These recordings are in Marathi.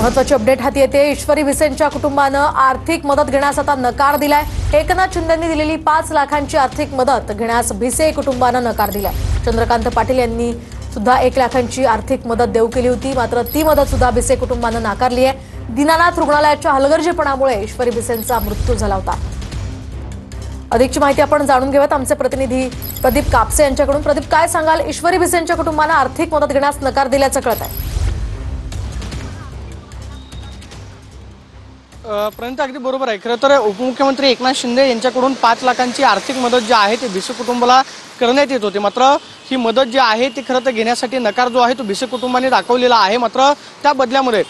महत्त्वाची अपडेट हाती येते। ईश्वरी भिसेंच्या कुटुंबानं आर्थिक मदत घेण्यास आता नकार दिलाय। एकनाथ शिंदेंनी दिलेली 5 लाखांची आर्थिक मदत घेण्यास भिसे कुटुंबानं नकार दिलाय। चंद्रकांत पाटील यांनी सुद्धा 1 लाखांची आर्थिक मदत देऊ केली होती, मात्र ती मदत सुद्धा भिसे कुटुंबानं नाकारली आहे। दीनानाथ रुग्णालयाच्या हलगर्जीपणामुळे ईश्वरी भिसेंचा मृत्यू झाला होता। अधिकची माहिती आपण जाणून घेऊयात आमचे प्रतिनिधी प्रदीप कापसे यांच्याकडून। प्रदीप, काय सांगाल? ईश्वरी भिसेंच्या कुटुंबानं आर्थिक मदत घेण्यास नकार दिल्याचं कळत आहे। प्रणिता, अगदी बरोबर आहे। खरं तर उपमुख्यमंत्री एकनाथ शिंदे यांच्याकडून 5 लाखांची आर्थिक मदत जी आहे ती भिसे कुटुंबाला करण्यात येत होती, मात्र ही मदत जी आहे ती खरं तर घेण्यासाठी नकार जो आहे तो भिसे कुटुंबाने दाखवलेला आहे। मात्र त्या बदल्यामध्ये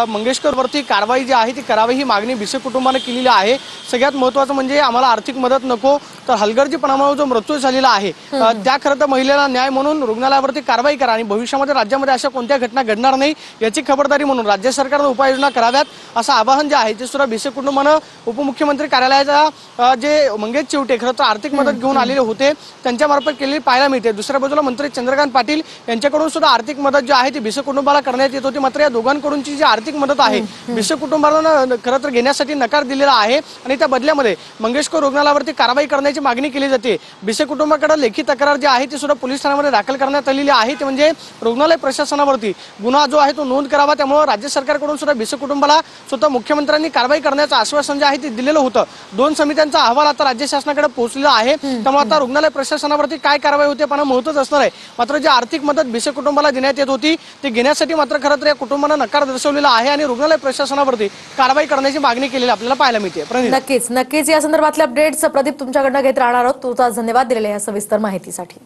मंगेशकरवरती कारवाई जी आहे ती करावी ही मागणी भिसे कुटुंबाने केलेली आहे। सगळ्यात महत्त्वाचं म्हणजे आम्हाला आर्थिक मदत नको, तर हलगर्जीपणामुळे जो मृत्यू झालेला आहे त्या खरं तर महिलेला न्याय म्हणून रुग्णालयावरती कारवाई करा आणि भविष्यामध्ये राज्यामध्ये अशा कोणत्या घटना घडणार नाही याची खबरदारी म्हणून राज्य सरकारने उपाययोजना कराव्यात असं आवाहन जे आहे ते सुद्धा भिसे कुटुंबानं उपमुख्यमंत्री कार्यालयाचा जे मंगेश चिवटे खरं तर आर्थिक मदत घेऊन आलेले होते त्यांच्यामार्फत केलेली पाहायला मिळते। दुसऱ्या बाजूला मंत्री चंद्रकांत पाटील यांच्याकडून सुद्धा आर्थिक मदत जी आहे ती भिसे कुटुंबाला करण्यात येत होती, मात्र या दोघांकडूनची जी आर्थिक मदत आहे भिसे कुटुंबाला खरं तर घेण्यासाठी नकार दिलेला आहे आणि त्या बदल्यामध्ये मंगेशकर रुग्णालयावरती कारवाई करण्याची मागणी केली जाते। भिसे कुटुंबाकडे लेखी तक्रार जी आहे ती सुद्धा पोलीस ठाण्यामध्ये दाखल करण्यात आलेली आहे, ते म्हणजे रुग्णालय प्रशासनावरती गुन्हा जो आहे तो नोंद करावा। त्यामुळे राज्य सरकारकडून सुद्धा भिसे कुटुंबाला स्वतः मुख्यमंत्र्यांनी कारवाई करण्याचं आश्वासन जे आहे ते दिलेलं होतं। 2 समित्यांचा अहवाल आता राज्य शासनाकडे पोहोचलेला आहे, त्यामुळे आता रुग्णालय प्रशासनावरती काय कारवाई होते पाहणं महत्त्वाचं असणार आहे। मात्र जी आर्थिक मदत भिसे कुटुंबाला देण्यात येत होती ती घेण्यासाठी मात्र खरं तर या कुटुंबानं नकार दर्शवलेला आहे आणि रुग्णालय प्रशासनावरती कारवाई करण्याची मागणी केलेली आपल्याला पाहायला मिळते। नक्कीच या संदर्भातले अपडेट्स प्रदीप तुमच्याकडनं घेत राहणार आहोत। तुझा धन्यवाद दिलेल्या या सविस्तर माहितीसाठी।